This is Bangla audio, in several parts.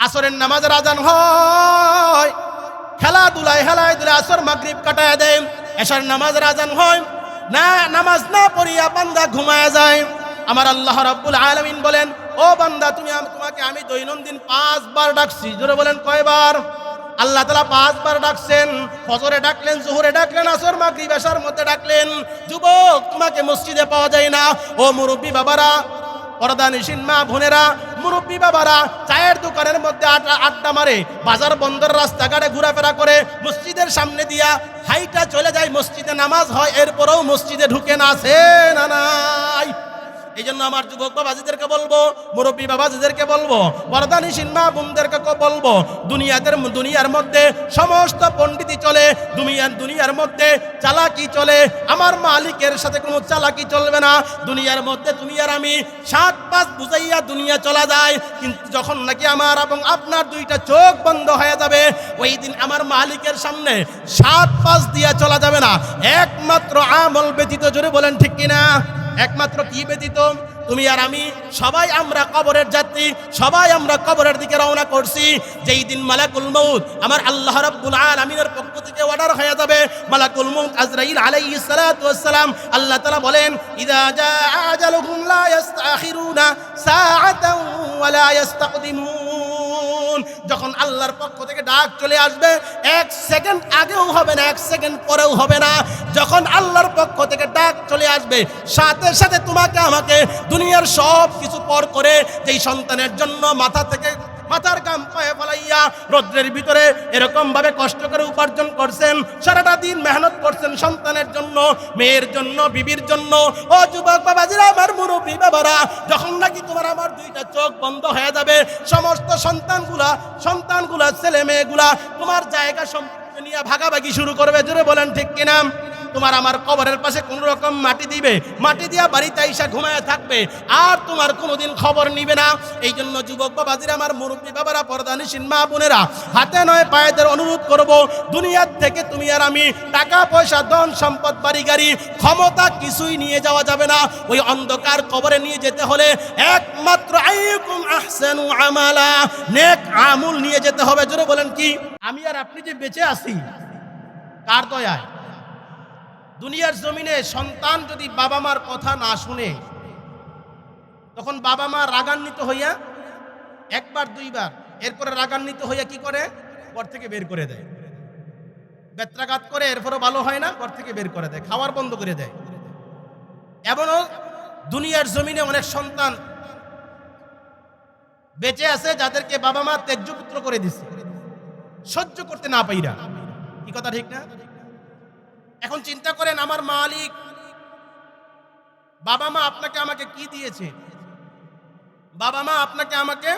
আসরের নামাজের আজান হয়, খেলাধুলায় হেলায় দুলায় আসর মাগরিব কাটায় দেয়। এশার নামাজের আজান হয় না, নামাজ না পড়িয়া বান্দা ঘুমায় যায়। আমার আল্লাহ রাব্বুল আলামিন বলেন, ও বান্দা তোমাকে আমি দৈনন্দিন 5 বার ডাকছি। জোরে বলেন কয়বার? আল্লাহ তাআলা 5 বার ডাকছেন। ফজরে ডাকলেন, জোহরে ডাকলেন, আসর মাগরিব এশার মধ্যে ডাকলেন। যুবক, তোমাকে মসজিদে পাওয়া যায় না। ও মুরব্বী বাবারা, পর্দানিশীন মা বোনেরা, মুরব্বী বাবারা, চায়ের দোকানের মধ্যে আড্ডা মারে, বাজার বন্দর রাস্তাঘাটে ঘোরাফেরা করে, মসজিদের সামনে দিয়া হাইটা চলে যায়, মসজিদে নামাজ হয়, এরপরেও মসজিদে ঢুকে না, আছে না নাই? এই জন্য আমার যুবক বাবাজিদেরকে বলবো, মুরব্বী বাবাজিদেরকে বলবো, পর্দানিশীন মা বোনদেরকে বলবো, দুনিয়ার মধ্যে সমস্ত পণ্ডিতই চলে, দুনিয়ার মধ্যে চালাকি চলে, আমার মালিকের সাথে কোনো চালাকি চলবে না। দুনিয়ার মধ্যে তুমি আর আমি 7-5 বুঝাইয়া দুনিয়া চলা যায়, কিন্তু যখন নাকি আমার এবং আপনার 2টা চোখ বন্ধ হয়ে যাবে, ওই দিন আমার মালিকের সামনে 7-5 দিয়া চলা যাবে না, একমাত্র আমল ব্যতীত। জোরে বলেন ঠিক কিনা? একমাত্র কি ব্যতীত? তুমি আর আমি সবাই আমরা কবরের যাত্রী, সবাই আমরা কবরের দিকে রওনা করছি। যেই দিন মালাকুল মউত আমার আল্লাহ রাব্বুল আলামিনের পক্ষ থেকে অর্ডার হয়ে যাবে, মালাকুল মউত আজরাইল আলাইহিস সালাতু ওয়াস সালাম, আল্লাহ তাআলা বলেন, ইযা জাআ আজালুহুম লা ইস্তাখিরুনা সাআতান ওয়া লা ইস্তাকদিমুন। যখন আল্লাহর পক্ষ থেকে ডাক চলে আসবে, 1 সেকেন্ড আগেও হবে না, 1 সেকেন্ড পরেও হবে না। যখন আল্লাহর পক্ষ থেকে ডাক চলে আসবে, সাথে সাথে তোমাকে আমাকে দুনিয়ার সব কিছু পর করে, যেই সন্তানের জন্য মাথার গাম পায়ে ফেলাইয়া রৌদ্রের ভিতরে এরকম ভাবে কষ্ট করে উপার্জন করছেন, সারাটা দিন মেহনত করছেন সন্তানের জন্য, মেয়ের জন্য, বিবির জন্য। ও যুবক বাবাজিরা, আমার মুরব্বী বাবারা, যখন নাকি তোমার আমার 2টা চোখ বন্ধ হয়ে যাবে, সমস্ত সন্তানগুলা ছেলে মেয়েগুলা তোমার জায়গা সম্পত্তি নিয়ে ভাগাভাগি শুরু করবে। জোরে বলেন ঠিক কিনা? তোমার আমার কবরের পাশে কোন রকম মাটি দিবে, মাটি দিয়া বাড়িতে আইসা ঘুমায় থাকবে, আর তোমার কোনোদিন খবর নিবে না। এই জন্য যুবক বাবাজিরা, আমার মুরব্বী বাবারা, পর্দানিশীন মা বোনেরা, হাতে নয় পায়েদের অনুরোধ করব, দুনিয়ার থেকে তুমি আর আমি টাকা পয়সা, ধন সম্পদ, বাড়ি গাড়ি, ক্ষমতা কিছুই নিয়ে যাওয়া যাবে না। ওই অন্ধকার কবরে নিয়ে যেতে হলে একমাত্র আইয়ুকুম আহসানু আমালা, নেক আমল নিয়ে যেতে হবে। জোরে বলেন কি? আমি আর আপনি যে বেঁচে আছি, কার দয়ায়? দুনিয়ার জমিনে সন্তান যদি বাবা মার কথা না শুনে, তখন বাবা মা রাগান্বিত হইয়া 1 বার 2 বার, এরপরে রাগান্বিত হইয়া কি করে? ঘর থেকে বের করে দেয়, বেত্রাঘাত করে, এরপরও ভালো হয় না, ঘর থেকে বের করে দেয়, খাওয়ার বন্ধ করে দেয়। এমনও দুনিয়ার জমিনে অনেক সন্তান বেঁচে আছে যাদেরকে বাবা মা ত্যায্য পুত্র করে দিচ্ছে, সহ্য করতে না পাইরা। কি কথা ঠিক না? এখন চিন্তা করেন, আমার মালিক বাবা মা আপনাকে আমাকে কি দিয়েছে? বাবা মা আপনাকে আমাকে,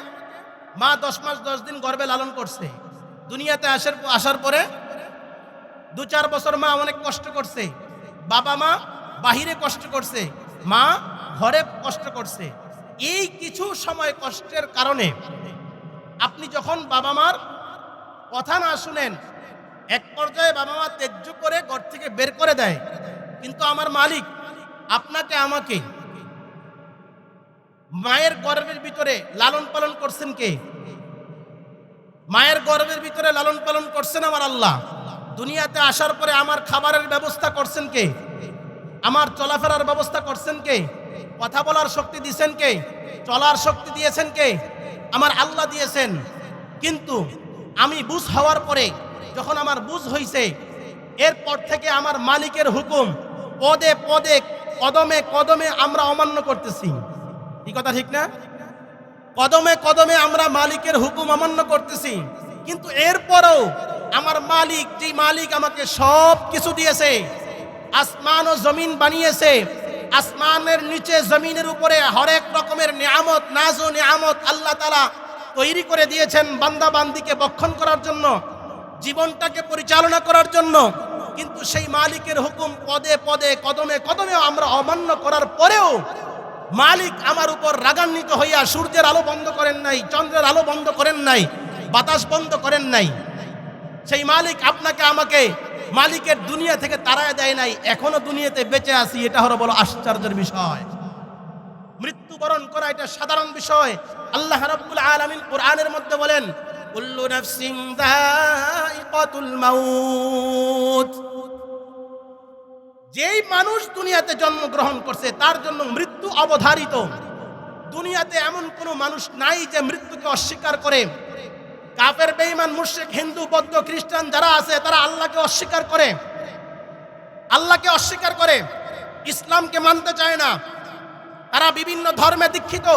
মা 10 মাস 10 দিন গর্ভে লালন করছে, দুনিয়াতে আসার পরে 2-4 বছর মা অনেক কষ্ট করছে, বাবা মা বাহিরে কষ্ট করছে, মা ঘরে কষ্ট করছে। এই কিছু সময় কষ্টের কারণে আপনি যখন বাবা মার কথা না শুনেন, এক পর্যায়ে বাবা মা ত্যায্য করে ঘর থেকে বের করে দেয়। কিন্তু আমার মালিক আপনাকে আমাকে মায়ের গর্ভের ভিতরে লালন পালন করছেন কে? মায়ের গর্ভের ভিতরে লালন পালন করছেন আমার আল্লাহ। দুনিয়াতে আসার পরে আমার খাবারের ব্যবস্থা করছেন কে? আমার চলাফেরার ব্যবস্থা করছেন কে? কথা বলার শক্তি দিয়েছেন কে? চলার শক্তি দিয়েছেন কে? আমার আল্লাহ দিয়েছেন। কিন্তু আমি বুঝ হওয়ার পরে, যখন আমার বুঝ হইছে, এরপর থেকে আমার মালিকের হুকুম পদে পদে, কদমে কদমে আমরা অমান্য করতেছি। এই কথা ঠিক না? কদমে কদমে আমরা মালিকের হুকুম অমান্য করতেছি। কিন্তু এরপরও আমার মালিক, যে মালিক আমাকে সব কিছু দিয়েছে, আসমান ও জমিন বানিয়েছে, আসমানের নিচে জমিনের উপরে হরেক রকমের নিয়ামত, নাজ ও নিয়ামত আল্লাহ তাআলা তৈরি করে দিয়েছেন বান্দা বান্দিকে বক্ষণ করার জন্য, জীবনটাকে পরিচালনা করার জন্য। কিন্তু সেই মালিকের হুকুম পদে পদে, কদমে কদমে আমরা অমান্য করার পরেও মালিক আমার উপর রাগান্বিত হইয়া সূর্যের আলো বন্ধ করেন নাই, চন্দ্রের আলো বন্ধ করেন নাই, বাতাস বন্ধ করেন নাই। সেই মালিক আপনাকে আমাকে মালিকের দুনিয়া থেকে তাড়ায় দেয় নাই, এখনো দুনিয়াতে বেঁচে আছি। এটা হলো বড় আশ্চর্যের বিষয়। মৃত্যুবরণ করা এটা সাধারণ বিষয়। আল্লাহ রাব্বুল আলামিন কোরআনের মধ্যে বলেন, কুল্লু নাফসিন যায়িকাতুল মাউত। যেই মানুষ দুনিয়াতে জন্মগ্রহণ করছে তার জন্য মৃত্যু অবধারিত। দুনিয়াতে এমন কোনো মানুষ নাই যে মৃত্যুকে অস্বীকার করে। কাফের, বেঈমান, মুশরিক, হিন্দু, বৌদ্ধ, খ্রিস্টান যারা আছে তারা আল্লাহকে অস্বীকার করে, আল্লাহকে অস্বীকার করে, ইসলামকে মানতে চায় না। তারা বিভিন্ন ধর্মে দীক্ষিত,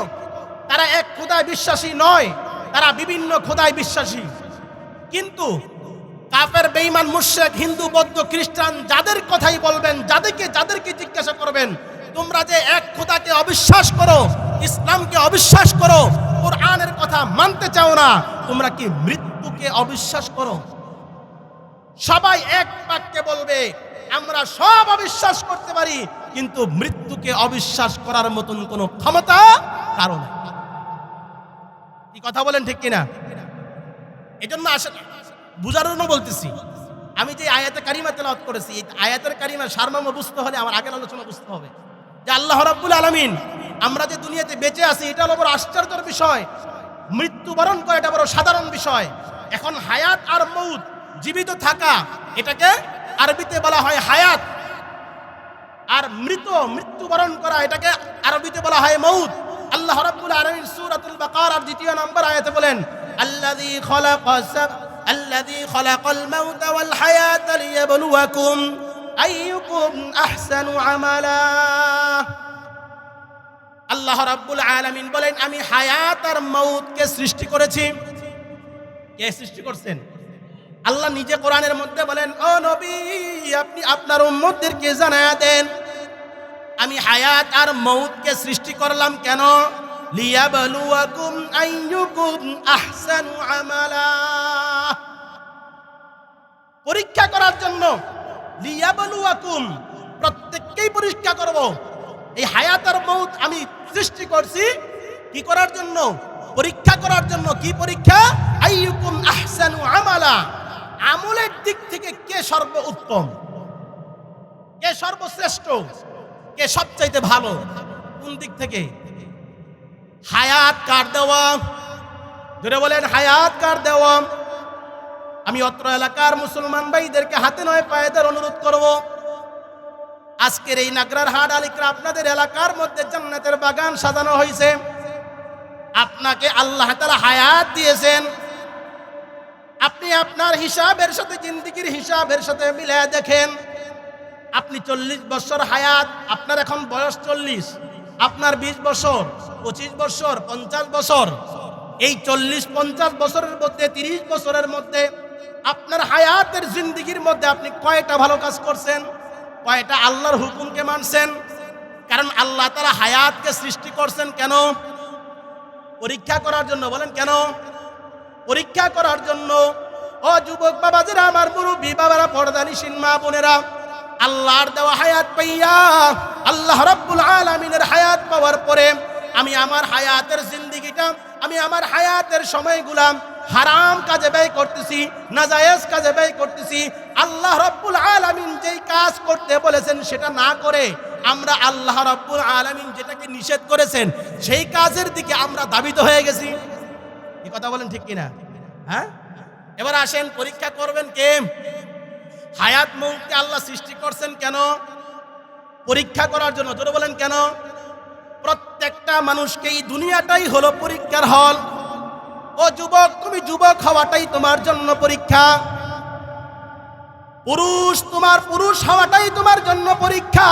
তারা এক খোদায় বিশ্বাসী নয়, তারা বিভিন্ন খোদায় বিশ্বাসী। কিন্তু কাফের, বেঈমান, মুশরিক, হিন্দু, বৌদ্ধ, খ্রিস্টান যাদের কথাই বলবেন, যাদেরকে জিজ্ঞাসা করবেন, তোমরা যে এক খোদাকে অবিশ্বাস করো, ইসলামকে অবিশ্বাস করো, কোরআনের কথা মানতে চাও না, তোমরা কি মৃত্যুকে অবিশ্বাস করো? সবাই এক বাক্যে বলবে আমরা সব অবিশ্বাস করতে পারি, কিন্তু মৃত্যুকে অবিশ্বাস করার মতন কোনো ক্ষমতা কারো নেই। কি কথা বলেন ঠিক কিনা? এজন্য আসলে বুঝার জন্য বলতেছি, আমি যে আয়াতে কারিমা তেলাওয়াত করেছি, এই আয়াতের কারিমা সারমর্ম বুঝতে হলে আমার আগের আলোচনা বুঝতে হবে যে আল্লাহ রাব্বুল আলামিন আমরা যে দুনিয়াতে বেঁচে আছি এটা হলো বড় আশ্চর্যের বিষয়। মৃত্যুবরণ করা এটা বড় সাধারণ বিষয়। এখন হায়াত আর মউত, জীবিত থাকা, এটাকে আরবিতে বলা হয় হায়াত, আর মৃত্যুবরণ করা এটাকে আরবিতে বলা হয় মউত। আল্লাহ রাব্বুল আলামিন সূরাতুল বাকারার ২য় নম্বর আয়াতে বলেন, আল্লাযী খালাকাল মাউতা ওয়াল হায়াতা লিয়াবলুয়াকুম আইয়ুকুম আহসানু আমালা। আল্লাহ রাব্বুল আলামিন বলেন, আমি হায়াত আর মউতকে সৃষ্টি করেছি। কে সৃষ্টি করছেন? আল্লাহ নিজে কোরআনের মধ্যে বলেন, ও নবী, আপনি আপনার উম্মতদেরকে জানায়া দেন আমি হায়াত আর মউতকে সৃষ্টি করলাম কেন? লিয়াবলুয়াকুম আইয়ুকুম আহসানু আমালা, পরীক্ষা করার জন্য। লিয়াবলুয়াকুম, প্রত্যেককেই পরীক্ষা করব। এই হায়াত আর মউত আমি সৃষ্টি করছি কি করার জন্য? পরীক্ষা করার জন্য। কি পরীক্ষা? আইয়ুকুম আহসানু আমালা, আমলের দিক থেকে কে সর্ব উত্তম, কে সর্বশ্রেষ্ঠ, কে সবচাইতে ভালো, কোন দিক থেকে? হায়াত কার দেওয়া? ধরে বলেন হায়াত কার দেওয়া? আমি অত্র এলাকার মুসলমান ভাইদেরকে হাতে নয় পায়ে ধরে অনুরোধ করব, আজকের এই নাগরার হাট আলিকরা আপনাদের এলাকার মধ্যে জান্নাতের বাগান সাজানো হয়েছে। আপনাকে আল্লাহ তাআলা হায়াত দিয়েছেন। আপনি আপনার হিসাবের সাথে, জিন্দেগির হিসাবের সাথে মিলিয়ে দেখেন। আপনি 40 বছর হায়াত, আপনার এখন বয়স 40, আপনার 20 বছর, 25 বছর, 50 বছর, এই 40-50 বছরের মধ্যে, 30 বছরের মধ্যে আপনার হায়াতের জিন্দেগির মধ্যে আপনি কয়টা ভালো কাজ করছেন? কয়টা আল্লাহর হুকুমকে মানছেন? কারণ আল্লাহ তাআলা হায়াতকে সৃষ্টি করছেন কেন? পরীক্ষা করার জন্য। বলেন কেন? পরীক্ষা করার জন্য। ও যুবক বাবাজিরা, আমার মুরব্বী বাবারা, পর্দানিশীন মা বোনেরা, আল্লাহর দেওয়া হায়াত পাইয়া, আল্লাহ রাব্বুল আলামিনের হায়াত পাওয়ার পরে আমি আমার হায়াতের জিন্দেগিটা, আমি আমার হায়াতের সময়গুলা হারাম কাজে ব্যয় করতেছি, নাজায়েজ কাজে ব্যয় করতেছি। আল্লাহ রাব্বুল আলামিন যেই কাজ করতে বলেছেন সেটা না করে আমরা আল্লাহ রাব্বুল আলামিন যেটাকে নিষেধ করেছেন সেই কাজের দিকে আমরা ধাবিত হয়ে গেছি। এই কথা বলেন ঠিক কিনা? হ্যাঁ, এবার আসেন, পরীক্ষা করবেন কে? হায়াত মউতকে আল্লাহ সৃষ্টি করছেন কেন? পরীক্ষা করার জন্য। জোরে বলেন কেন? প্রত্যেকটা মানুষকে এই দুনিয়াটাই হলো পরীক্ষার হল। ও যুবক, তুমি যুবক হওয়াটাই তোমার জন্য পরীক্ষা। পুরুষ, তোমার পুরুষ হওয়াটাই তোমার জন্য পরীক্ষা।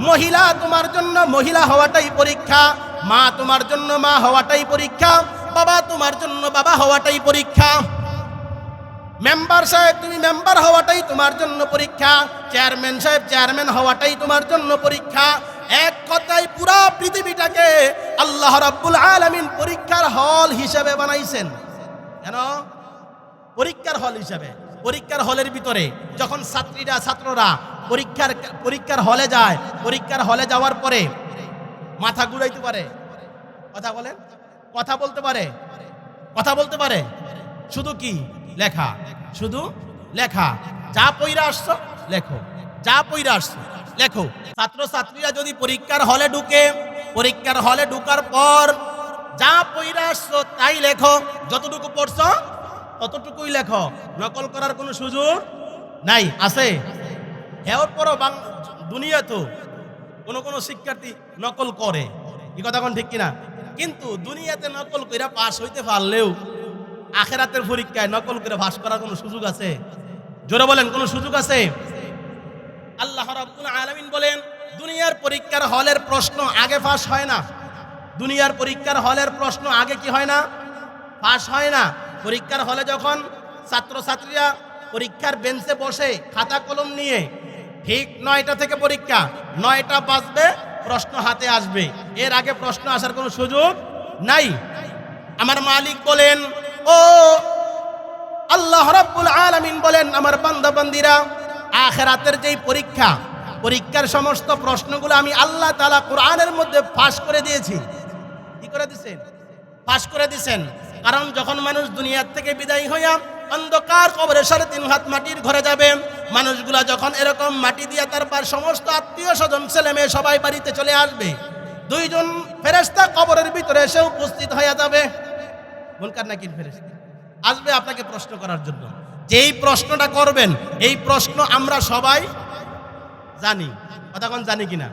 মহিলা, তোমার জন্য মহিলা হওয়াটাই পরীক্ষা। মা, তোমার জন্য মা হওয়াটাই পরীক্ষা। বাবা, তোমার জন্য বাবা হওয়াটাই পরীক্ষা। মেম্বার সাহেব, তুমি মেম্বার হওয়াটাই তোমার জন্য পরীক্ষা। চেয়ারম্যান সাহেব, চেয়ারম্যান হওয়াটাই তোমার জন্য পরীক্ষা। এক কথায় পুরা পৃথিবীটাকে আল্লাহ রাব্বুল আলামিন পরীক্ষার হল হিসেবে বানাইছেন। কেন? পরীক্ষার হল হিসেবে। পরীক্ষার হলের ভিতরে যখন ছাত্ররা পরীক্ষার হলে যায়, পরীক্ষার হলে যাওয়ার পরে মাথা ঘুরাইতে পারে, কথা বলেন, কথা বলতে পারে, কথা বলতে পারে, শুধু কি লেখা, শুধু লেখা। যা পইরা আসছো লেখো, যা পইরা আসছো লেখো। ছাত্রছাত্রীরা যদি পরীক্ষার হলে ঢুকে পরীক্ষার হলে ঢোকার পর যা পড়ে আসছো তাই লেখো, যতটুকু পড়ছো ততটুকুই লেখো, নকল করার কোনো সুযোগ নাই। আছে এর পরও দুনিয়া তো কোনো শিক্ষার্থী নকল করে, এই কথা কোন ঠিক কিনা? কিন্তু দুনিয়াতে নকল করে পাস হইতে পারলেও আখেরাতের পরীক্ষায় নকল করে পাস করার কোনো সুযোগ আছে? জোরে বলেন, কোনো সুযোগ আছে? আল্লাহ রাব্বুল আলামিন বলেন, দুনিয়ার পরীক্ষার হলের প্রশ্ন আগে পাস হয় না। দুনিয়ার পরীক্ষার হলের প্রশ্ন আগে কি হয় না? পাস হয় না। পরীক্ষার হলে যখন ছাত্রছাত্রীরা পরীক্ষার বেঞ্চে বসে খাতা কলম নিয়ে, ঠিক 9টা থেকে পরীক্ষা, 9টা বাজবে প্রশ্ন হাতে আসবে, এর আগে প্রশ্ন আসার কোনো সুযোগ নাই। আমার মালিক বলেন, ও আল্লাহ রাব্বুল আলামিন বলেন, আমার বান্দা বান্দিরা, আখিরাতের যেই পরীক্ষার সমস্ত প্রশ্নগুলো আমি আল্লাহ তাআলা কোরআনের মধ্যে ফাঁস করে দিয়েছি। কি করে দিয়েছেন? ফাঁস করে দিয়েছেন। কারণ যখন মানুষ দুনিয়ার থেকে বিদায় হইয়া অন্ধকার কবরে 3.5 হাত মাটির ঘরে যাবে, মানুষগুলা যখন এরকম মাটি দিয়া তারপর সমস্ত আত্মীয় স্বজন ছেলে মেয়ে সবাই বাড়িতে চলে আসবে, 2 জন ফেরেশতা কবরের ভিতরে এসে উপস্থিত হয়ে যাবে। মুনকার নাকির ফেরেশতা আসবে আপনাকে প্রশ্ন করার জন্য। যেই প্রশ্নটা করবেন, এই প্রশ্ন আমরা সবাই জানি, কথা কোন জানি কিনা?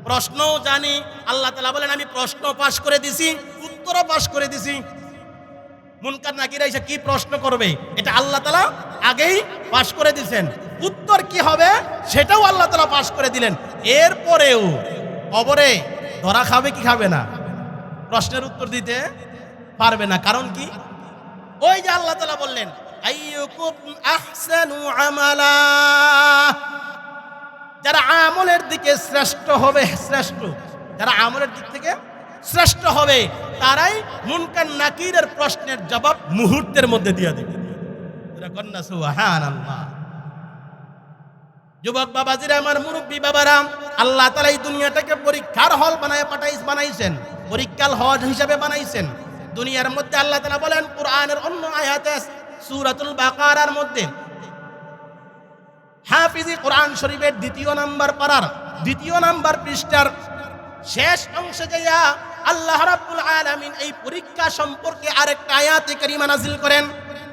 প্রশ্নও জানি। আল্লাহ তাআলা বলেন, আমি প্রশ্ন পাস করে দিছি, উত্তরও পাস করে দিছি। মুনকার নাকিরা এসে কি প্রশ্ন করবে এটা আল্লাহ তাআলা আগেই পাস করে দিয়েছেন। উত্তর কি হবে সেটাও আল্লাহ তাআলা পাস করে দিলেন। এরপরেও কবরে ধরা খাবে কি খাবে না? প্রশ্নের উত্তর দিতে পারবে না। কারণ কি? ওই যে আল্লাহ তাআলা বললেন, আইয়ুকুম আহসানু আমালা, যারা আমলের দিকে শ্রেষ্ঠ হবে, যারা আমলের দিক থেকে শ্রেষ্ঠ হবে তারাই মুনকার নাকিরের প্রশ্নের জবাব মুহূর্তের মধ্যে দিয়ে দেবে। সুবহানাল্লাহ। যুবক বাবাজিরা, আমার মুরব্বী বাবারা, আল্লাহ তাআলা এই দুনিয়াটাকে পরীক্ষার হল বানাইছেন, পরীক্ষার হল হিসেবে বানাইছেন। দুনিয়ার মধ্যে আল্লাহ তাআলা বলেন কোরআনের অন্য আয়াতে, সূরাতুল বাকারার মধ্যে, হাফিজি কোরআন শরীফের 2 নম্বর পারার 2 নম্বর পৃষ্ঠার শেষ অংশে যাইয়া আল্লাহ রাব্বুল আলামিন এই পরীক্ষা সম্পর্কে আরেকটা আয়াতে কারিমা নাযিল করেন।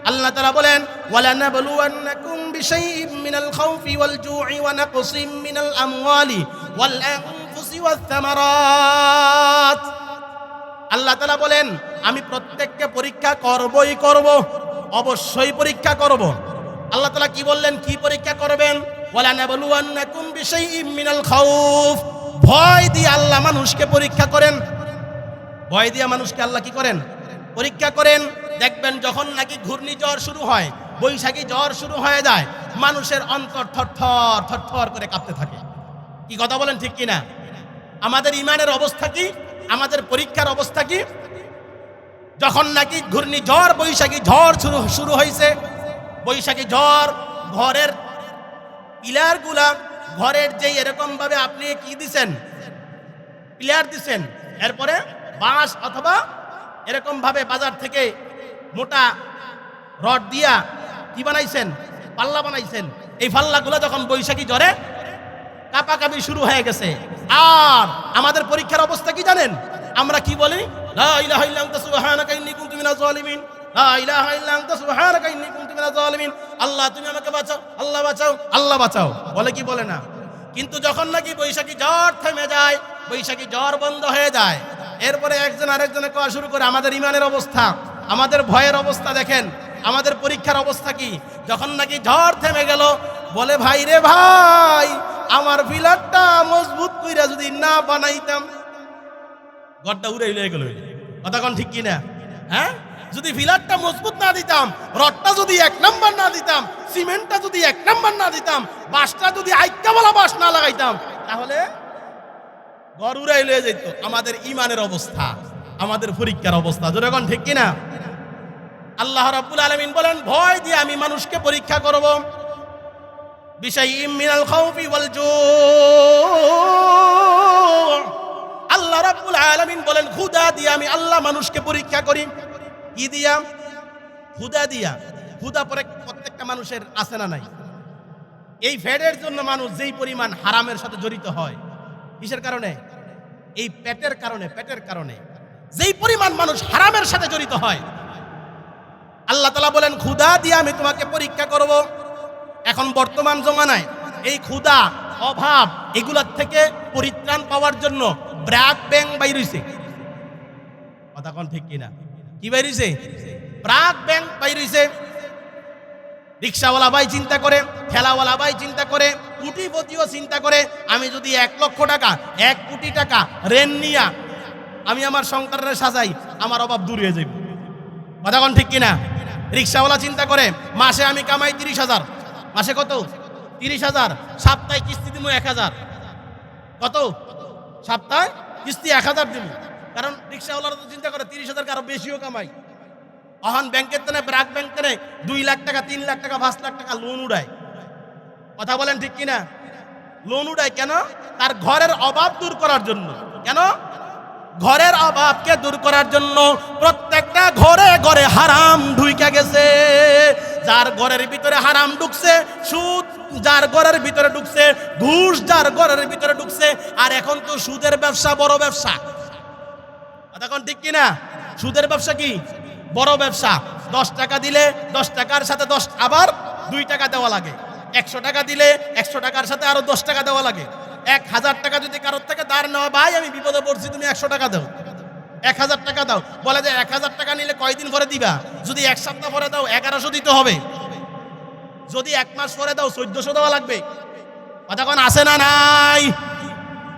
আল্লাহ তাআলা বলেন, ওয়ালা নাবলুওয়ান্নাকুম বিশাইইম মিনাল খাউফি ওয়াল জু'i ওয়া নাকসিম মিনাল আমওয়ালি ওয়াল আনফুসি ওয়াস সামারাত। আল্লাহ তাআলা বলেন, আমি প্রত্যেককে পরীক্ষা করবই করব, অবশ্যই পরীক্ষা করব। আল্লাহ তাআলা কি বললেন, কি পরীক্ষা করবেন? ওয়ালা নাবলুওয়ান্নাকুম বিশাইইম মিনাল খাউফ, ভয় দিয়ে আল্লাহ মানুষকে পরীক্ষা করেন। ভয় দিয়ে মানুষকে আল্লাহ কি করেন? পরীক্ষা করেন। দেখবেন যখন নাকি ঘূর্ণিঝড় শুরু হয়, বৈশাখী ঝড় শুরু হয়ে যায়, মানুষের অন্তর থরথর থরথর করে কাঁপতে থাকে। কি কথা বলেন, ঠিক কিনা? আমাদের ইমানের অবস্থা কি? আমাদের পরীক্ষার অবস্থা কি? যখন নাকি ঘূর্ণিঝড় বৈশাখী ঝড় শুরু হয়েছে, বৈশাখী ঝড় ঘরের পিলারগুলা, ঘরের যেই এরকম ভাবে আপনি কি দিছেন, পিলার দিছেন, এরপরে বাঁশ অথবা এরকম ভাবে বাজার থেকে মোটা রড দিয়া কি বানাইছেন, পাল্লা বানাইছেন। এই পাল্লাগুলো যখন বৈশাখী ঝড়ে কাঁপাকাঁপি শুরু হয়ে গেছে। আর আমাদের পরীক্ষার অবস্থা কি জানেন? আমরা কি বলি? লা ইলাহা ইল্লা আনতা সুবহানাকা ইন্নী কুনতু মিনাজ জালিমিন, লা ইলাহা ইল্লা আনতা সুবহানাকা ইন্নী কুনতু মিনাজ জালিমিন। আল্লাহ তুমি আমাকে বাঁচাও, আল্লাহ বাঁচাও, আল্লাহ বাঁচাও, বলে কি বলে না? কিন্তু যখন নাকি বৈশাখী ঝড় থেমে যায়, বৈশাখী ঝড় বন্ধ হয়ে যায়, এরপরে একজন আরেকজনে কোয়া শুরু করে। আমাদের ইমানের অবস্থা, আমাদের ভয়ের অবস্থা দেখেন, আমাদের পরীক্ষার অবস্থা কি? যখন নাকি ঝড় থেমে গেল, বলে ভাই রে ভাই, আমার পিলারটা মজবুত কইরা যদি না বানাইতাম, ঘরটা উড়ে হয়ে গেল। কথা কোন ঠিক কিনা? হ্যাঁ, যদি পিলারটা মজবুত না দিতাম, রডটা যদি 1 নাম্বার না দিতাম, সিমেন্টটা যদি 1 নাম্বার না দিতাম, বাঁশটা যদি আইক্কাওয়ালা বাঁশ না লাগাইতাম, তাহলে ঘর উড়াই লয়ে যেত। আমাদের ইমানের অবস্থা, আমাদের পরীক্ষার অবস্থা, যখন ঠিক কিনা? আল্লাহ রাব্বুল আলামিন বলেন, ভয় দিয়ে আমি মানুষকে পরীক্ষা করব। বিশাইইম মিনাল খাউফি ওয়াল জু', আল্লাহ রাব্বুল আলামিন বলেন, ক্ষুধা দিয়ে আমি আল্লাহ মানুষকে পরীক্ষা করি। কি দিয়া? ক্ষুধা দিয়া। ক্ষুধা পরে প্রত্যেকটা মানুষের আছে না নাই? এই ফ্যাটের জন্য মানুষ যেই পরিমাণ হারামের সাথে জড়িত হয়, কিসের কারণে? এই পেটের কারণে যেই পরিমাণ মানুষ হারামের সাথে জড়িত হয়, আল্লাহ তাআলা বলেন ক্ষুধা দিয়ে আমি তোমাকে পরীক্ষা করব। এখন বর্তমান জমানায় এই ক্ষুধা, অভাব এগুলোর থেকে পরিত্রাণ পাওয়ার জন্য ব্র্যাক ব্যাংক বাইর হইছে। কথা কোন ঠিক কিনা? কি বাইর হইছে? ব্র্যাক ব্যাংক বাইর হইছে। রিক্সাওয়ালা ভাই চিন্তা করে, ঠেলাওয়ালা ভাই চিন্তা করে, কোটিপতিও চিন্তা করে, আমি যদি 1 লক্ষ টাকা, 1 কোটি টাকা ঋণ নিয়া আমি আমার সংসারের সাজাই, আমার অভাব দূর হয়ে যাবে। কথা কোন ঠিক কিনা? রিক্সাওয়ালা চিন্তা করে, মাসে আমি কামাই 30,000, মাসে কত? 30,000, সপ্তাহে কিস্তি দিব 1,000। কত? সপ্তাহে কিস্তি 1,000 দিব। কারণ রিক্সাওয়ালারা তো চিন্তা করে 30,000 আরো বেশিও কামাই। অহন ব্যাংকের তেনে, ব্র্যাক ব্যাংক তেনে 2 লাখ টাকা, 3 লাখ টাকা, 5 লাখ টাকা লোন উড়ায়। কথা বলেন ঠিক কিনা? লোন উড়ায় কেন? তার ঘরের অভাব দূর করার জন্য। কেন? ঘরের অভাবকে দূর করার জন্য। প্রত্যেকটা ঘরে ঘরে হারাম ঢুইকা গেছে। যার ঘরের ভিতরে হারাম ঢুকছে, সুদ যার ঘরের ভিতরে ঢুকছে, ঘুষ যার ঘরের ভিতরে ঢুকছে, আর এখন তো সুদের ব্যবসা বড় ব্যবসা। এখন ঠিক কিনা? সুদের ব্যবসা কি বড় ব্যবসা। 10 টাকা দিলে 10 টাকার সাথে 10 আবার 2 টাকা দেওয়া লাগে। 100 টাকা দিলে 100 টাকার সাথে আরো 10 টাকা দেওয়া লাগে। 1000 টাকা যদি কারোর থেকে ধার নেওয়া, ভাই আমি বিপদে পড়ছি, তুমি 100 টাকা দাও, 1000 টাকা দাও, বলে যে 1000 টাকা নিলে কয়দিন পরে দিবা? যদি 1 সপ্তাহ পরে দাও 1100 দিতে হবে, যদি 1 মাস পরে দাও 1400 দেওয়া লাগবে। কথা কোন আছে না নাই?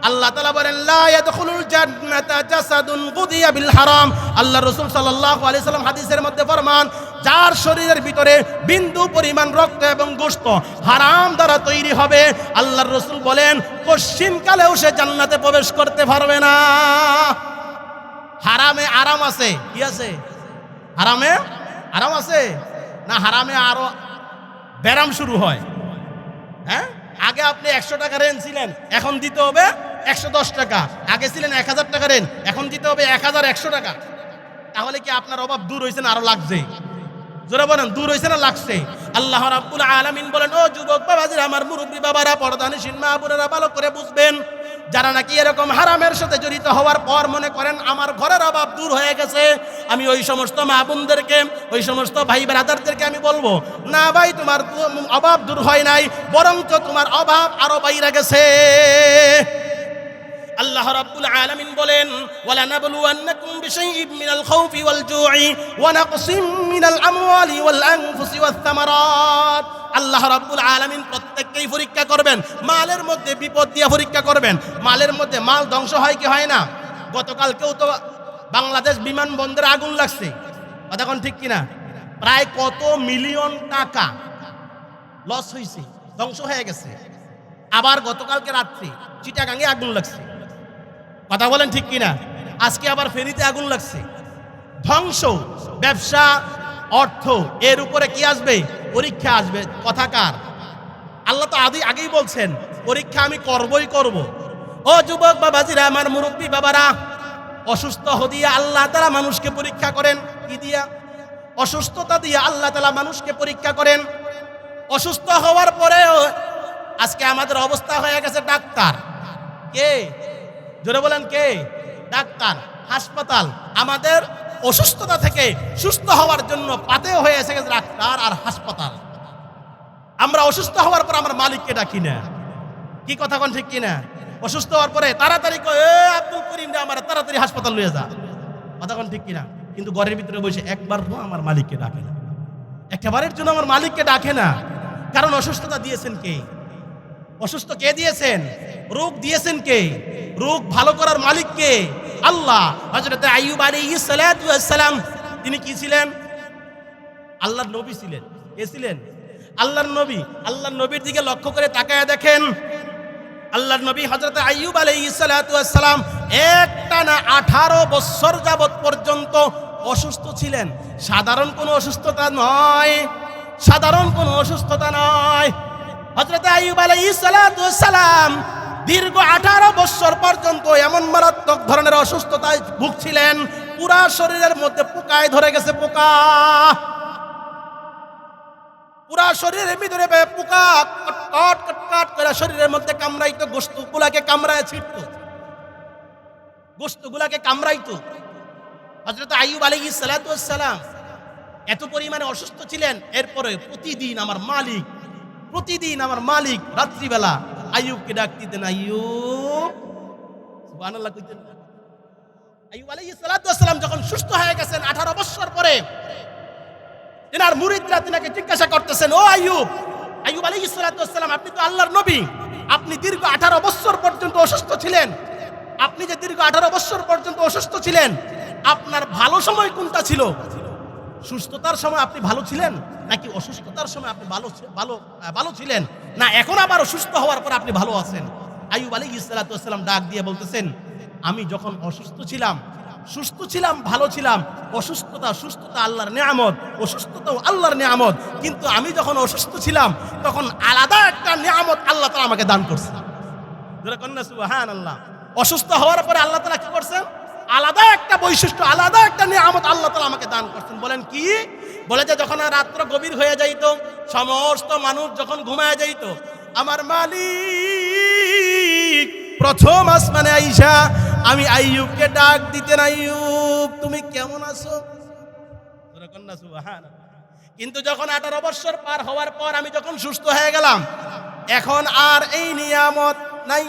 আল্লাহ তাআলা বলেন লা ইয়াদখুলুল জান্নাতা জাসাদুন গুদিয়া বিল হারাম। আল্লাহ রাসূল সাল্লাল্লাহু আলাইহি সাল্লাম হাদিসের মধ্যে ফরমান, যার শরীরের ভিতরে বিন্দু পরিমাণ রক্ত এবং গোশত হারাম দ্বারা তৈরি হবে, আল্লাহর রাসূল বলেন পশ্চিমকালেও সে জান্নাতে প্রবেশ করতে পারবে না। হারামে আরাম আছে। কি আছে? হারামে আরাম আছে না? হারামে আরো ব্যারাম শুরু হয়। হ্যাঁ, আগে আপনি 100 টাকা ঋণ ছিলেন, এখন দিতে হবে 110 টাকা। আগে ছিলেন 1000 টাকা ঋণ, এখন দিতে হবে 1100 টাকা। তাহলে কি আপনার অভাব দূর হয়েছে না আরো লাগছে? জোরে বলেন, দূর হয়েছে না লাগছে? আল্লাহ রাব্বুল আলামিন বলেন, ও যুবক বাবাজিরা, আমার মুরব্বী বাবারা, পর্দানিশীন মা বোনেরা, ভালো করে বুঝবেন, যারা নাকি এরকম হারামের সাথে জড়িত হওয়ার পর মনে করেন আমার ঘরের অভাব দূর হয়ে গেছে, আমি ওই সমস্ত মা বোনদেরকে, ওই সমস্ত ভাই ব্রাদারদেরকে আমি বলবো, না ভাই, তোমার অভাব দূর হয় নাই, বরঞ্চ তোমার অভাব আরো বাইরে গেছে। আল্লাহ রাব্বুল আলামিন বলেন, ওয়ালা নাবলুওয়ান্নাকুম বিশাইইম মিনাল খাউফি ওয়াল জুই ওয়া নাকসিম মিনাল আমওয়ালি ওয়াল আনফুসি ওয়াস সামারাত। আল্লাহ রাব্বুল আলামিন প্রত্যেককেই পরীক্ষা করবেন, মালের মধ্যে বিপদ দিয়ে পরীক্ষা করবেন। মালের মধ্যে মাল ধ্বংস হয় কি হয় না? গতকালকেও তো বাংলাদেশ বিমানবন্দরে আগুন লাগছে। কথা কোন ঠিক কিনা? প্রায় কত মিলিয়ন টাকা লস হয়েছে, ধ্বংস হয়ে গেছে। আবার গতকালকে রাত্রে চিটাগাঙ্গে আগুন লাগছে। কথা বলেন ঠিক কিনা? আজকে আবার ফেনীতে আগুন লাগছে। ধ্বংস, ব্যবসা, অর্থ, এর উপরে কি আসবে? পরীক্ষা আসবে। কথাকার আল্লাহ তো আগেই বলছেন পরীক্ষা আমি করবই করব। ও যুবক বাবাজিরা, আমার মুরব্বী বাবারা, অসুস্থ হদিয়া আল্লাহ তাআলা মানুষকে পরীক্ষা করেন। কি দিয়া? অসুস্থতা দিয়ে আল্লাহ তাআলা মানুষকে পরীক্ষা করেন। অসুস্থ হওয়ার পরেও আজকে আমাদের অবস্থা হয়ে গেছে ডাক্তার। কে? জোরে বলেন কে? ডাক্তার, হাসপাতাল। আমাদের অসুস্থতা থেকে সুস্থ হওয়ার জন্য পাতেও হয়ে এসে গেছে ডাক্তার আর হাসপাতাল। আমরা অসুস্থ হওয়ার পর আমার মালিককে ডাকি না। কি কথা কোন ঠিক কিনা? অসুস্থ হওয়ার পরে তাড়াতাড়ি আব্দুল করিম রে, আমার তাড়াতাড়ি হাসপাতাল লয়ে যা। কথা কোন ঠিক কিনা? কিন্তু ঘরের ভিতরে বসে একবার আমার মালিককে ডাকে না, একেবারের জন্য আমার মালিককে ডাকে না। কারণ অসুস্থতা দিয়েছেন কে? অসুস্থ কে দিয়েছেন? রোগ দিয়েছেন কে? রোগ ভালো করার মালিক কে? আল্লাহ। হযরত আইয়ুব আলাইহিস সালাতু ওয়াস সালাম, তিনি কি ছিলেন? আল্লাহর নবী ছিলেন। কে ছিলেন? আল্লাহর নবী। আল্লাহর নবীর দিকে লক্ষ্য করে তাকায় দেখেন, আল্লাহর নবী হযরত আইয়ুব আলাইহিস সালাতু ওয়াস সালাম একটানা 18 বছর যাবত পর্যন্ত অসুস্থ ছিলেন। সাধারণ কোনো অসুস্থতা নয়, সাধারণ কোনো অসুস্থতা নয়। হযরত আইয়ুব আলাইহিস সালাতু ওয়াস সালাম দীর্ঘ 18 বছর পর্যন্ত এমন মারাত্মক ধরনের অসুস্থতায় ভুগছিলেন, পুরা শরীরের মধ্যে পোকায় ধরে গেছে। পোকা পুরা শরীরের ভিতরে পোকা কট কট কট করে শরীরের মধ্যে কামড়াইতো, গোশতগুলাকে কামড়ায় ছিটতো। গোশতগুলাকে কামড়াইতো। হযরত আইয়ুব আলাইহিস সালাতু ওয়াস সালাম এত পরিমাণে অসুস্থ ছিলেন, এরপরে প্রতিদিন আমার মালিক রাত্রিবেলা আইয়ুবকে ডাক দিতেন, আইয়ুব, সুবহানাল্লাহ কইতেন না? আইয়ুব আলাইহিস সালাতু ওয়াস সালাম যখন সুস্থ হয়ে গেছেন 18 বছর পরে, এনার মুরিদরা তিনাকে জিজ্ঞাসা করতেছেন, ও আইয়ুব আলাইহিস সালাতু ওয়াস সালাম, আপনি তো আল্লাহর নবী, আপনি দীর্ঘ 18 বছর পর্যন্ত অসুস্থ ছিলেন, আপনি যে দীর্ঘ 18 বছর পর্যন্ত অসুস্থ ছিলেন, আপনার ভালো সময় কোনটা ছিল? সুস্থতার সময় আপনি ভালো ছিলেন, নাকি অসুস্থতার সময় আপনি ভালো ছিলেন, না এখন আবার অসুস্থ হওয়ার পর আপনি ভালো আছেন? আইয়ুব আলাইহিস সালাতু ওয়াস সালাম ডাক দিয়ে বলতেছেন, আমি যখন অসুস্থ ছিলাম, সুস্থ ছিলাম, ভালো ছিলাম। সুস্থতা আল্লাহর নিয়ামত, অসুস্থতাও আল্লাহর নিয়ামত, কিন্তু আমি যখন অসুস্থ ছিলাম তখন আলাদা একটা নিয়ামত আল্লাহ তাআলা আমাকে দান করছেন। সুবহানাল্লাহ। অসুস্থ হওয়ার পরে আল্লাহ তাআলা কি করছেন? আলাদা একটা বৈশিষ্ট্য, আলাদা একটা নিয়ামত আল্লাহ তাআলা আমাকে দান করছেন। বলেন কি? বলে যে যখন রাত্র গভীর হয়ে যাইতো, সমস্ত মানুষ যখন ঘুমায় যাইতো, আমার মালিক প্রথম আসমানে আইসা আমি আইয়ুবকে ডাক দিতেন, আইয়ুব তুমি কেমন আছো? কিন্তু যখন 18 বছর পার হওয়ার পর আমি যখন সুস্থ হয়ে গেলাম, এখন আর এই নিয়ামত নাই।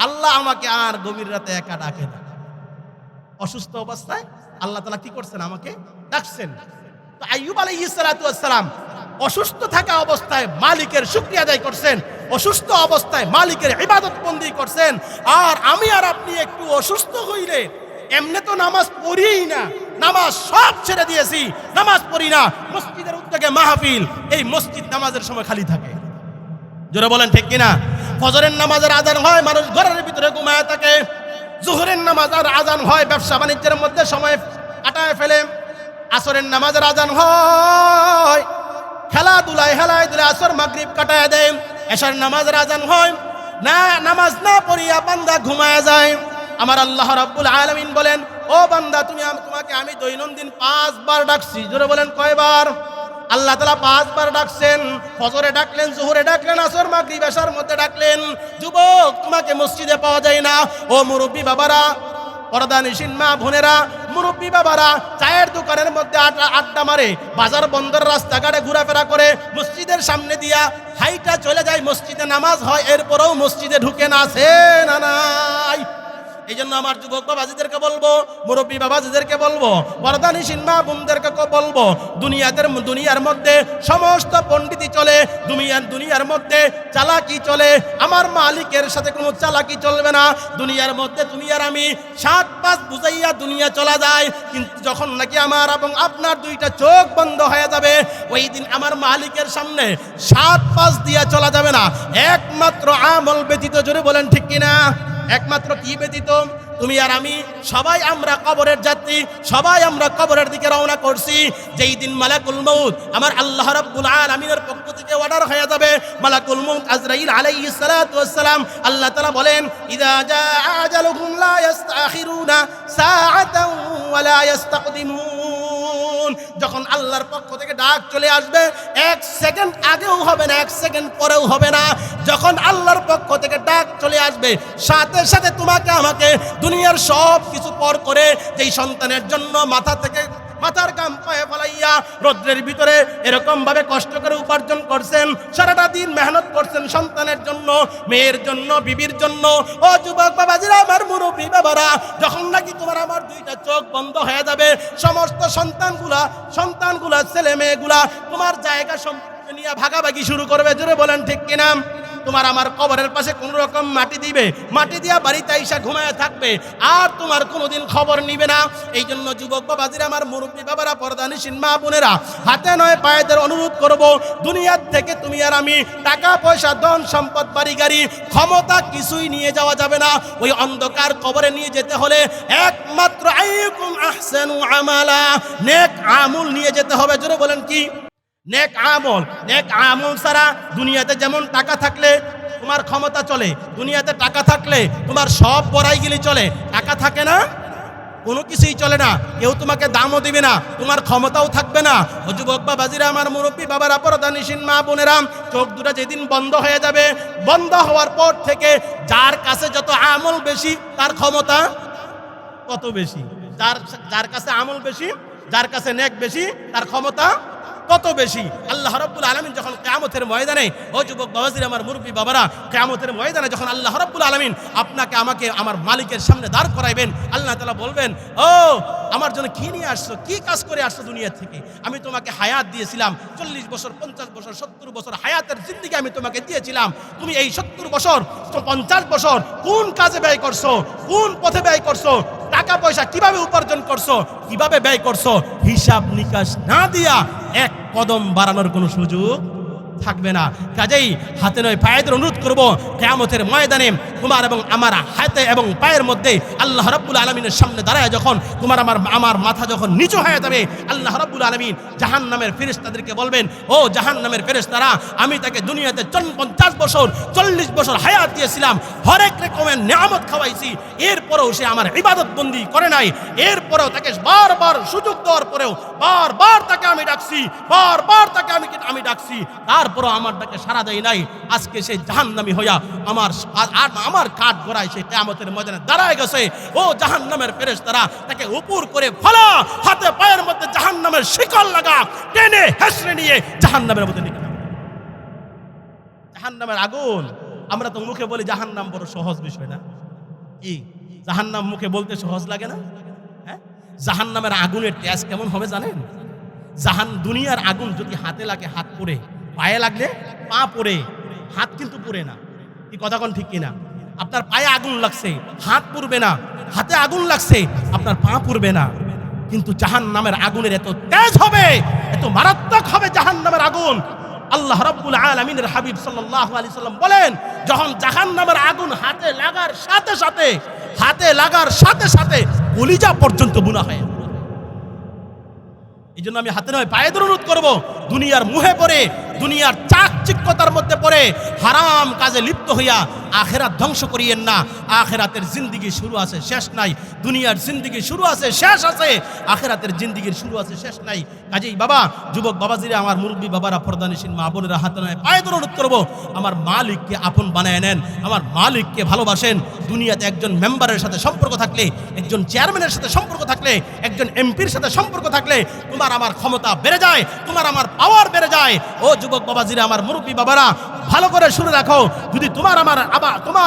আল্লাহ আমাকে আর গভীর রাতে একা ডাকে না। অসুস্থ অবস্থায় আল্লাহ তাআলা কি করছেন? আমাকে ডাকছেন। তো আইয়ুব আলাইহিস সালাতু ওয়াস সালাম অসুস্থ থাকা অবস্থায় মালিকের শুকরিয়া আদায় করছেন, অসুস্থ অবস্থায় মালিকের ইবাদত বন্দি করছেন। আর আমি আর আপনি একটু অসুস্থ হইলে এমনি তো নামাজ পড়িই না, নামাজ সব ছেড়ে দিয়েছি, নামাজ পড়ি না। মসজিদের উদ্যোগে মাহফিল, এই মসজিদ নামাজের সময় খালি থাকে। জোরে বলেন ঠিক কিনা? ফজরের নামাজের আজান হয়, মানুষ ঘরের ভিতরে ঘুমায় থাকে। জোহরের নামাজের আজান হয়, ব্যবসা বাণিজ্যের মধ্যে সময় কাটায় ফেলে। আসরের নামাজের আজান হয়, খেলাধুলায় হেলায় দুলে আসর মাগরিব কাটায় দেয়। এশার নামাজের আজান হয়, না নামাজ না পড়িয়া বান্দা ঘুমায় যায়। আমার আল্লাহ রাব্বুল আলামিন বলেন, ও বান্দা তোমাকে আমি দৈনন্দিন 5 বার ডাকছি। জোরে বলেন কয়বার? আল্লাহ তাআলা 5 বার ডাকছেন। ফজরে ডাকলেন, জোহরে ডাকলেন, আসর মাগরিব এশার মধ্যে ডাকলেন। যুবক, তোমাকে মসজিদে পাওয়া যায় না। ও মুরব্বী বাবারা, পর্দানিশীন মা বোনেরা, মুরব্বী বাবারা চায়ের দোকানের মধ্যে আড্ডা মারে, বাজার বন্দর রাস্তাঘাটে ঘোরাফেরা করে, মসজিদের সামনে দিয়া হাইটা চলে যায়, মসজিদে নামাজ হয়, এরপরেও মসজিদে ঢুকে না, আছে না নাই? এই জন্য আমার যুবক বাবাজিদেরকে বলবো, মুরব্বী বাবাজিদেরকে বলবো, পর্দানিশীন মা বোনদেরকে বলবো, দুনিয়ার মধ্যে সমস্ত পণ্ডিতি চলে, দুনিয়ার মধ্যে চালাকি চলে, আমার মালিকের সাথে কোনো চালাকি চলবে না। দুনিয়ার মধ্যে তুমি আর আমি 7-5 বুঝাইয়া দুনিয়া চলা যায়, কিন্তু যখন নাকি আমার এবং আপনার 2টা চোখ বন্ধ হয়ে যাবে, ওই দিন আমার মালিকের সামনে 7-5 দিয়া চলা যাবে না, একমাত্র আমল ব্যতীত। জোরে বলেন ঠিক কিনা? একমাত্র কি ব্যতীত? তুমি আর আমি সবাই আমরা কবরের যাত্রী, সবাই আমরা কবরের দিকে রওনা করছি। যেই দিন মালাকুল মউত আমার আল্লাহ রাব্বুল আলামিনের পক্ষ থেকে অর্ডার হয়ে যাবে, মালাকুল মউত আজরাইল আলাইহিস সালাতু ওয়াস সালাম, আল্লাহ তাআলা বলেন, ইযা জাআ আজালুহুম লা ইস্তাখিরুনা সাআতান ওয়া লা ইস্তাকদিমুন। যখন আল্লাহর পক্ষ থেকে ডাক চলে আসবে, 1 সেকেন্ড আগেও হবে না, 1 সেকেন্ড পরেও হবে না। যখন আল্লাহর পক্ষ থেকে ডাক চলে আসবে, সাথে সাথে তোমাকে আমাকে দুনিয়ার সব কিছু পর করে, যেই সন্তানের জন্য মাথার গাম পায়ে ফলাইয়া রৌদ্রের ভিতরে এরকম ভাবে কষ্ট করে উপার্জন করছেন, সারাটা দিন মেহনত করছেন সন্তানের জন্য, মেয়ের জন্য, বিবির জন্য। ও যুবক বাবাজিরা, আমার মুরব্বী বাবারা, যখন নাকি তোমার আমার 2টা চোখ বন্ধ হয়ে যাবে, সমস্ত সন্তানগুলা ছেলে মেয়েগুলা তোমার জায়গা সম্পত্তি নিয়ে ভাগাভাগি শুরু করবে। জোরে বলেন ঠিক কিনা? তোমার আমার কবরের পাশে কোন রকম মাটি দিবে, মাটি দিয়া বাড়িতে আইসা ঘুমায় থাকবে, আর তোমার কোনোদিন খবর নিবে না। এই জন্য যুবক বাবাজিরা, আমার মুরব্বী বাবারা, পর্দানিশীন মা বোনেরা, হাতে নয় পায়েদের অনুরোধ করব, দুনিয়ার থেকে তুমি আর আমি টাকা পয়সা, ধন সম্পদ, বাড়ি গাড়ি, ক্ষমতা কিছুই নিয়ে যাওয়া যাবে না। ওই অন্ধকার কবরে নিয়ে যেতে হলে একমাত্র আইয়ুকুম আহসানু আমালা, নেক আমল নিয়ে যেতে হবে। জোরে বলেন কি? নেক আমল ছাড়া দুনিয়াতে যেমন টাকা থাকলে তোমার ক্ষমতা চলে, দুনিয়াতে টাকা থাকলে তোমার সব বড়াইগুলি চলে, টাকা থাকে না, কোনো কিছুই চলে না, কেউ তোমাকে দামও দিবে না, তোমার ক্ষমতাও থাকবে না। ও যুবক বাবাজিরা, আমার মুরব্বী বাবারা, পর্দানিশীন মা বোনেরা, চোখ দুটা যেদিন বন্ধ হয়ে যাবে, বন্ধ হওয়ার পর থেকে যার কাছে যত আমল বেশি তার ক্ষমতা তত বেশি। যার যার কাছে আমল বেশি, যার কাছে নেক বেশি, তার ক্ষমতা তত বেশি। আল্লাহ রাব্বুল আলামিন যখন কিয়ামতের ময়দানে, ও যুবক বাবাজির আমার মুরব্বী বাবারা, কিয়ামতের ময়দানে যখন আল্লাহ রাব্বুল আলামিন আপনাকে আমাকে আমার মালিকের সামনে দাঁড় করাইবেন, আল্লাহ তাআলা বলবেন, ও আমার জন্য কি নিয়ে আসছো, কি কাজ করে আসছো দুনিয়া থেকে? আমি তোমাকে হায়াত দিয়েছিলাম 40 বছর, 50 বছর, 70 বছর হায়াতের জিন্দেগি আমি তোমাকে দিয়েছিলাম। তুমি এই 70 বছর, 50 বছর কোন কাজে ব্যয় করছো, কোন পথে ব্যয় করছো, টাকা পয়সা কিভাবে উপার্জন করছো, কিভাবে ব্যয় করছো, হিসাব নিকাশ না দিয়া এক কদম বাড়ানোর কোনো সুযোগ থাকবে না। কাজেই হাতে নয় পায়ের অনুরোধ করব, কিয়ামতের ময়দানে তোমার এবং আমার হাতে এবং পায়ের মধ্যে আল্লাহ রাব্বুল আলামিনের সামনে দাঁড়ায় যখন তোমার আমার মাথা যখন নিচু হয়ে যাবে, আল্লাহ রাব্বুল আলামিন জাহান্নামের ফেরেশতাদেরকে বলবেন, ও জাহান্নামের ফেরেশতারা, আমি তাকে দুনিয়াতে 50 বছর 40 বছর হায়াত দিয়েছিলাম, হরেক রকমের নিয়ামত খাওয়াইছি, এরপরেও সে আমার ইবাদত বন্দি করে নাই, এরপরেও তাকে বারবার সুযোগ দেওয়ার পরেও বারবার তাকে আমি ডাকছি, বারবার তাকে আমি ডাকছি, তারপরও আমার ডাকে সাড়া দেয় নাই। আজকে সে জাহান্নামী হইয়া আমার কাঠ গড়ায় সে কিয়ামতের ময়দানে দাঁড়ায় গেছে। ও জাহান্নামের ফেরেশতারা, তাকে উপর করে ফেলা, হাতে পায়ের মধ্যে জাহান্নামের শিকল লাগা, টেনে হেসড়ে নিয়ে জাহান্নামের মধ্যে নিয়ে জাহান্নামের আগুন। আমরা তো মুখে বলি জাহান্নাম বড় সহজ বিষয় না, কি জাহান্নাম মুখে বলতে সহজ লাগে না? হ্যাঁ, জাহান্নামের আগুনের টেস্ট কেমন হবে জানেন? দুনিয়ার আগুন যদি হাতে লাগে, হাত পড়ে, পায়ে লাগলে পা পড়ে, হাত কিন্তু পুড়ে না। কি কথা কোন ঠিক কিনা? আপনার পায়ে আগুন লাগছে, হাত পুড়বে না, হাতে আগুন লাগছে, আপনার পা পুড়বে না। কিন্তু জাহান্নামের আগুনের এত তেজ হবে, এত মারাত্মক হবে জাহান্নামের আগুন। আল্লাহ রাব্বুল আলামিনের হাবিব সাল্লাল্লাহু আলাইহি সাল্লাম বলেন, যখন জাহান্নামের আগুন হাতে লাগার সাথে সাথে কলিজা পর্যন্ত বুনা হয়। এই জন্য আমি হাতে নয় পায়ে অনুরোধ করবো, দুনিয়ার মুহে পড়ে, দুনিয়ার চাকচিক্যতার মধ্যে পড়ে হারাম কাজে লিপ্ত হইয়া আখেরাত ধ্বংস করিয়েন না। আখেরাতের জিন্দেগি শুরু আছে, শেষ নাই। দুনিয়ার জিন্দেগি শুরু আছে, শেষ আছে, আখেরাতের জিন্দেগির শুরু আছে, শেষ নাই। কাজেই বাবা, যুবক বাবাজিরা, আমার মুরব্বী বাবারা, পর্দানিসীন মা বোনেরা, হাতে নয় পায়ে অনুরোধ করবো, আমার মালিককে আপন বানায় নেন, আমার মালিককে ভালোবাসেন। দুনিয়াতে একজন মেম্বারের সাথে সম্পর্ক থাকলে, একজন চেয়ারম্যানের সাথে সম্পর্ক থাকলে, একজন এমপির সাথে সম্পর্ক থাকলে তোমার আমার ক্ষমতা বেড়ে যায়, তোমার আমার পাওয়ার বেড়ে যায়। ও যুবক বাবাজিরা, আমার মুরব্বী বাবারা, ভালো করে শুনে রাখো, যদি তোমার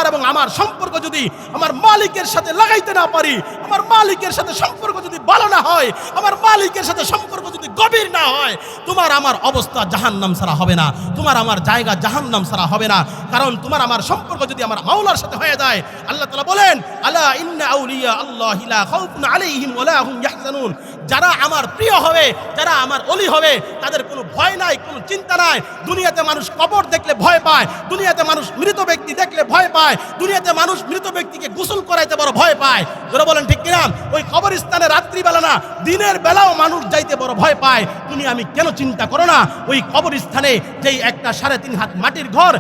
এবং আমার সম্পর্ক যদি আমার মালিকের সাথে লাগাইতে না পারি, আমার মালিকের সাথে সম্পর্ক যদি ভালো না হয়, আমার মালিকের সাথে সম্পর্ক যদি গভীর না হয়, তোমার আমার অবস্থা জাহান্নাম ছাড়া হবে না, তোমার আমার জায়গা জাহান্নাম ছাড়া হবে না। কারণ তোমার আমার সম্পর্ক যদি আমার মাওলার সাথে হয়ে যায়, আল্লাহ তাআলা বলেন, আলা ইন্না আউলিয়া আল্লাহি লা খাউফুন আলাইহিম ওয়া লা হুম ইয়াহজানুন, যারা আমার প্রিয় হবে, যারা আমার ওলি হবে, তাদের কোনো ভয় নাই, কোনো চিন্তা নাই। দুনিয়াতে মানুষ কবর দেখলে ভয় পায়, দুনিয়াতে মানুষ মৃত ব্যক্তি দেখলে ভয় পায়, দুনিয়াতে মানুষ মৃত ব্যক্তিকে গোসল করাইতে বড় ভয় পায়। যারা বলেন ঠিক কিনা? ওই কবরস্থানে রাত্রিবেলা না, দিনের বেলাও মানুষ যাইতে বড় ভয় পায়। তুমি আমি কেন চিন্তা করো না, ওই কবরস্থানে যেই একটা 3.5 হাত মাটির ঘর,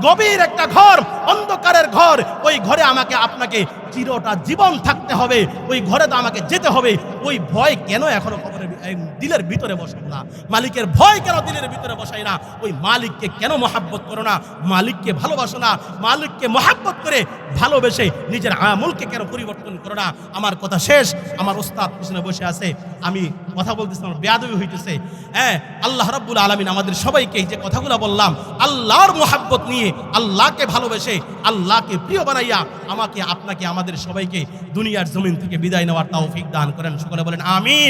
গভীর একটা ঘর, অন্ধকারের ঘর, ওই ঘরে আমাকে আপনাকে চিরটা জীবন থাকতে হবে, ওই ঘরে তো আমাকে যেতে হবে। ওই ভয় কেন এখনো দিলের ভিতরে বসাই না? মালিকের ভয় কেন দিলের ভিতরে বসাই না? ওই মালিককে কেন মহাব্বত করো না? মালিককে ভালোবাসো না? মালিককে মহাব্বত করে ভালোবেসে নিজের আমলকে কেন পরিবর্তন করো না? আমার কথা শেষ, আমার ওস্তাদ পিছনে বসে আছে, আমি কথা বলতেছিলাম, বেয়াদবি হইতেছে। হ্যাঁ, আল্লাহ রাব্বুল আলামিন আমাদের সবাইকে যে কথাগুলো বললাম, আল্লাহর মহাব্বত নিয়ে, আল্লাহকে ভালোবেসে, আল্লাহকে প্রিয় বানাইয়া আমাকে, আপনাকে, আমাদের সবাইকে দুনিয়ার জমিন থেকে বিদায় নেওয়ার তৌফিক দান করেন। সকলে বলেন আমিন।